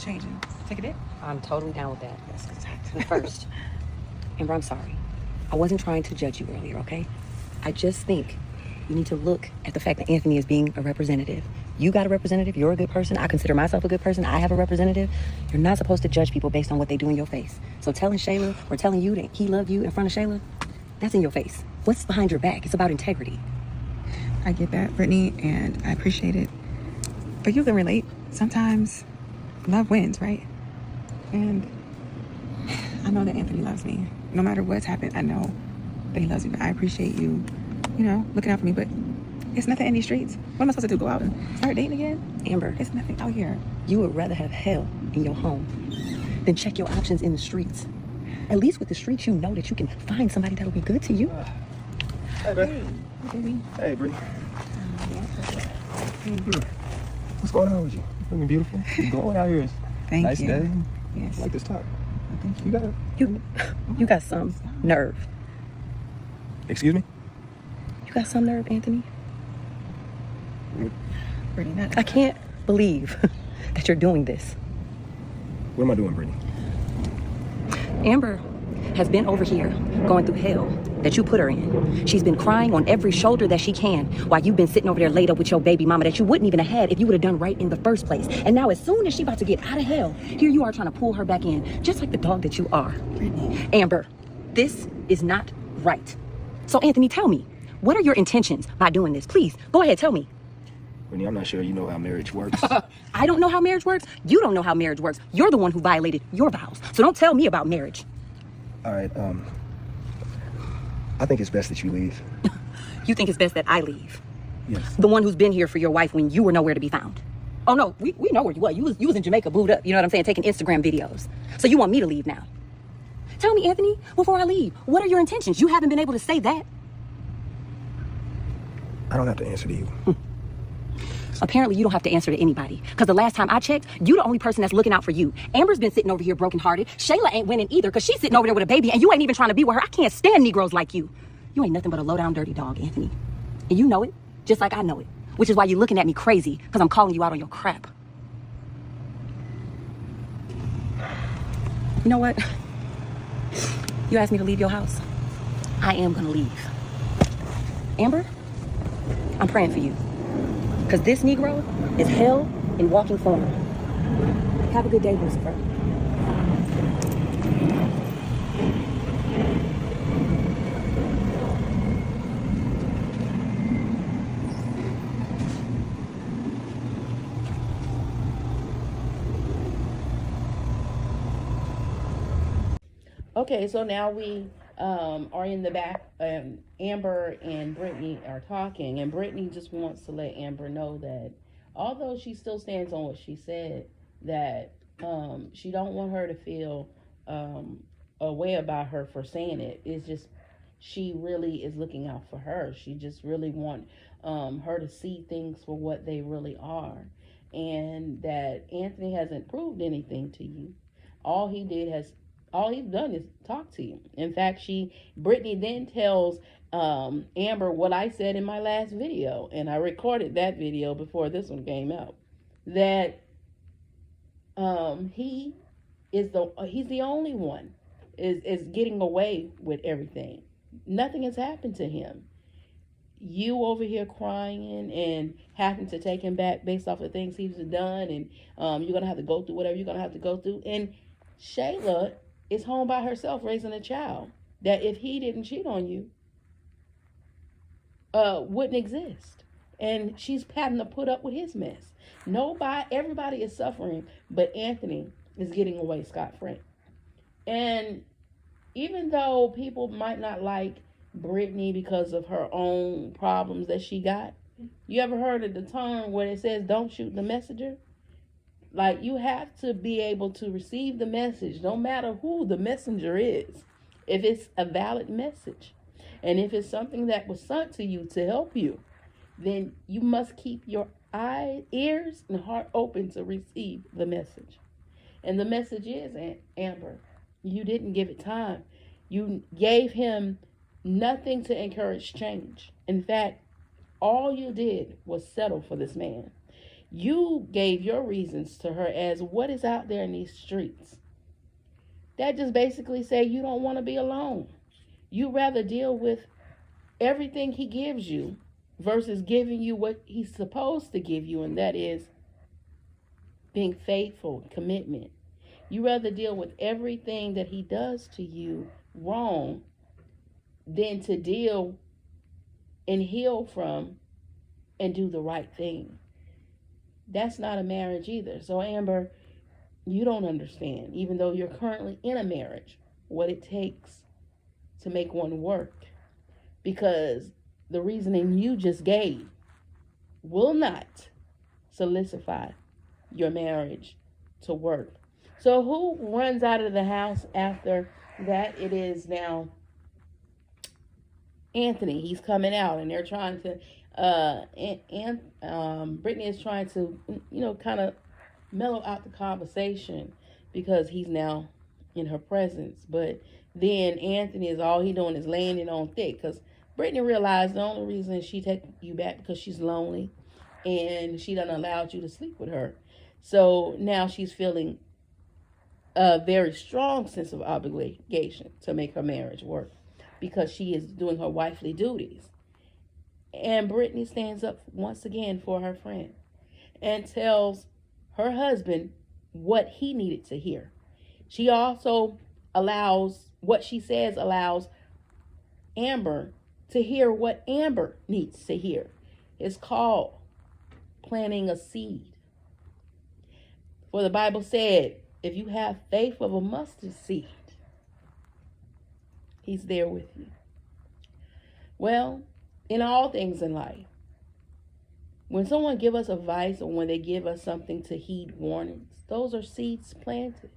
changing. Take a dip. I'm totally down with that. Yes, exactly. But first, Amber, I'm sorry. I wasn't trying to judge you earlier, okay? I just think you need to look at the fact that Anthony is being a representative. You got a representative. You're a good person. I consider myself a good person. I have a representative. You're not supposed to judge people based on what they do in your face. So telling Shayla or telling you that he loved you in front of Shayla, that's in your face. What's behind your back? It's about integrity. I get that, Brittany, and I appreciate it. But you can relate. Sometimes love wins, right? And I know that Anthony loves me. No matter what's happened, I know that he loves me. But I appreciate you, looking out for me. But it's nothing in these streets. What am I supposed to do? Go out and start dating again? Amber, it's nothing out here. You would rather have hell in your home than check your options in the streets. At least with the streets, you know that you can find somebody that'll be good to you. Hey, baby. Hey, baby. Hey, Brittany. What's going on with you? You looking beautiful. You going out here. Thank nice you. day. Yes. I like this top. Thank you. You got it. You got some nerve. Excuse me? You got some nerve, Anthony? Brittany, I can't believe that you're doing this. What am I doing, Brittany? Amber has been over here going through hell that you put her in. She's been crying on every shoulder that she can while you've been sitting over there laid up with your baby mama that you wouldn't even have had if you would have done right in the first place. And now as soon as she's about to get out of hell, here you are trying to pull her back in, just like the dog that you are. Brittany. Amber, this is not right. So Anthony, tell me, what are your intentions by doing this? Please, go ahead, tell me. Brittany, I'm not sure you know how marriage works. I don't know how marriage works. You don't know how marriage works. You're the one who violated your vows. So don't tell me about marriage. All right, I think it's best that you leave. You think it's best that I leave? Yes. The one who's been here for your wife when you were nowhere to be found. Oh no, we know where you were. You was in Jamaica booed up, you know what I'm saying, taking Instagram videos. So you want me to leave now? Tell me, Anthony, before I leave, what are your intentions? You haven't been able to say that. I don't have to answer to you. Apparently you don't have to answer to anybody. Because the last time I checked, you the only person that's looking out for you. Amber's been sitting over here brokenhearted. Shayla ain't winning either because she's sitting over there with a baby and you ain't even trying to be with her. I can't stand Negroes like you. You ain't nothing but a low-down dirty dog, Anthony. And you know it, just like I know it. Which is why you're looking at me crazy because I'm calling you out on your crap. You know what? You asked me to leave your house. I am gonna leave. Amber, I'm praying for you. Because this Negro is hell in walking form. Have a good day, Lucifer. Okay, so now we are in the back. Amber and Brittany are talking, and Brittany just wants to let Amber know that although she still stands on what she said, that she don't want her to feel a way about her for saying it. It's just she really is looking out for her. She just really want her to see things for what they really are, and that Anthony hasn't proved anything to you. All he's done is talk to you. In fact, Brittany then tells Amber what I said in my last video, and I recorded that video before this one came out, that he's the only one is getting away with everything. Nothing has happened to him. You over here crying and having to take him back based off of things he's done, and you're gonna have to go through whatever you're gonna have to go through. And Shayla is home by herself raising a child that if he didn't cheat on you, wouldn't exist. And she's having to put up with his mess. Everybody is suffering, but Anthony is getting away scot-free. And even though people might not like Brittany because of her own problems that she got, you ever heard of the term where it says, don't shoot the messenger? Like, you have to be able to receive the message, no matter who the messenger is, if it's a valid message. And if it's something that was sent to you to help you, then you must keep your eyes, ears, and heart open to receive the message. And the message is, Amber, you didn't give it time. You gave him nothing to encourage change. In fact, all you did was settle for this man. You gave your reasons to her as what is out there in these streets. That just basically say you don't want to be alone. You rather deal with everything he gives you versus giving you what he's supposed to give you, and that is being faithful, commitment. You rather deal with everything that he does to you wrong than to deal and heal from and do the right thing. That's not a marriage either. So Amber, you don't understand, even though you're currently in a marriage, what it takes to make one work. Because the reasoning you just gave will not solidify your marriage to work. So who runs out of the house after that? It is now Anthony. He's coming out, and they're trying to Brittany is trying to, kind of mellow out the conversation because he's now in her presence. But then Anthony is all he doing is laying it on thick, because Brittany realized the only reason she take you back because she's lonely and she done allowed you to sleep with her. So now she's feeling a very strong sense of obligation to make her marriage work because she is doing her wifely duties. And Brittany stands up once again for her friend and tells her husband what he needed to hear. She also what she says allows Amber to hear what Amber needs to hear. It's called planting a seed. For the Bible said, if you have faith of a mustard seed, he's there with you. Well, in all things in life, when someone give us advice or when they give us something to heed warnings, those are seeds planted.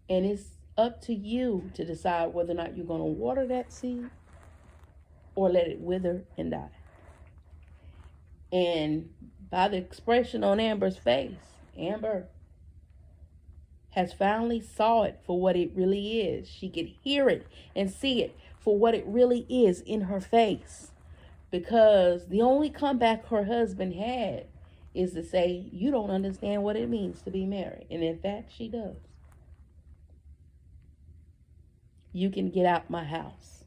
And it's up to you to decide whether or not you're going to water that seed or let it wither and die. And by the expression on Amber's face, Amber has finally saw it for what it really is. She could hear it and see it for what it really is in her face. Because the only comeback her husband had is to say, you don't understand what it means to be married. And in fact, she does. You can get out my house.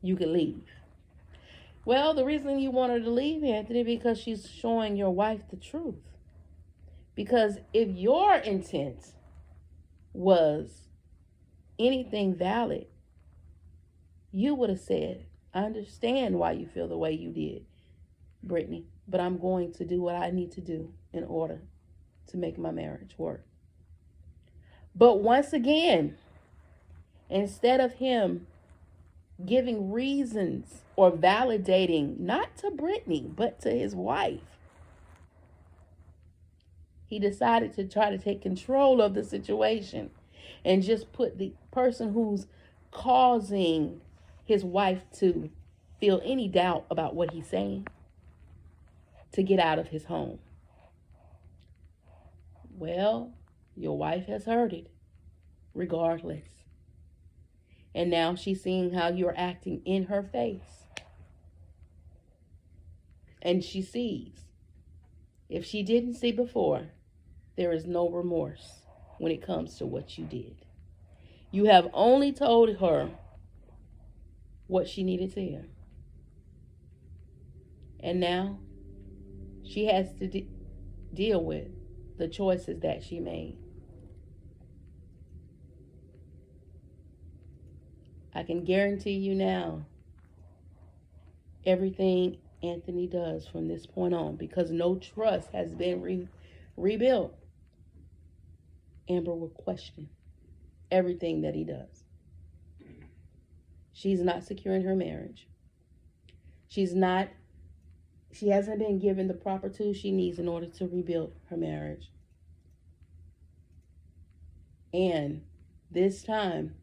You can leave. Well, the reason you want her to leave, Anthony, because she's showing your wife the truth. Because if your intent was anything valid, you would have said, I understand why you feel the way you did, Brittany, but I'm going to do what I need to do in order to make my marriage work. But once again, instead of him giving reasons or validating, not to Brittany, but to his wife, he decided to try to take control of the situation and just put the person who's causing his wife to feel any doubt about what he's saying to get out of his home. Well, your wife has heard it, regardless. And now she's seeing how you're acting in her face. And she sees. If she didn't see before, there is no remorse when it comes to what you did. You have only told her what she needed to hear. And now she has to deal with the choices that she made. I can guarantee you now, everything Anthony does from this point on, because no trust has been rebuilt, Amber will question everything that he does. She's not secure in her marriage. She hasn't been given the proper tools she needs in order to rebuild her marriage. And this time,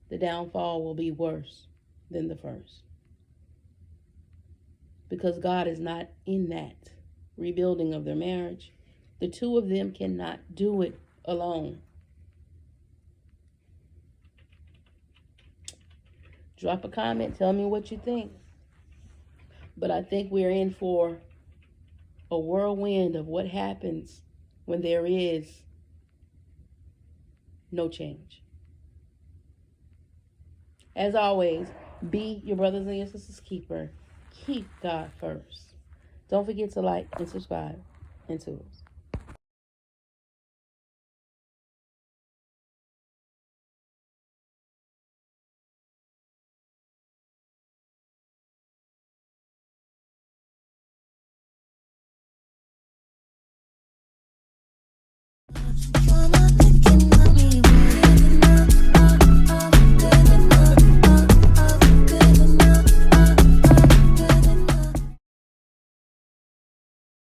the downfall will be worse than the first. Because God is not in that rebuilding of their marriage. The two of them cannot do it alone. Drop a comment. Tell me what you think. But I think we're in for a whirlwind of what happens when there is no change. As always, be your brothers and your sisters' keeper. Keep God first. Don't forget to like and subscribe and tools. Wanna